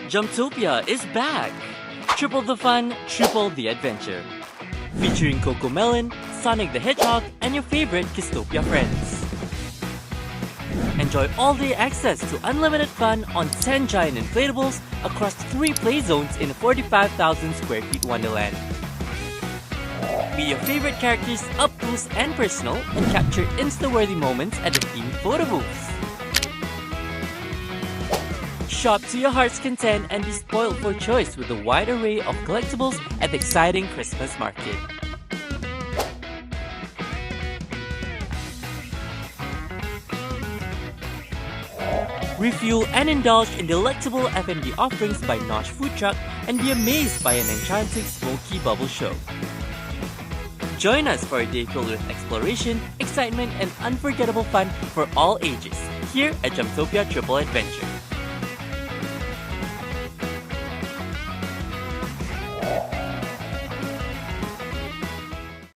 Jumptopia is back! Triple the fun, triple the adventure. Featuring CoComelon, Sonic the Hedgehog, and your favorite Kiztopia friends. Enjoy all-day access to unlimited fun on 10 giant inflatables across 3 play zones in a 45,000 square feet wonderland. Meet your favorite characters up close and personal and capture insta-worthy moments at the themed photo booths. Shop to your heart's content and be spoiled for choice with a wide array of collectibles at the exciting Christmas market. Refuel and indulge in delectable F&B offerings by Nosh Food Truck and be amazed by an enchanting smoky bubble show. Join us for a day filled with exploration, excitement, and unforgettable fun for all ages here at Jumptopia Triple Adventure.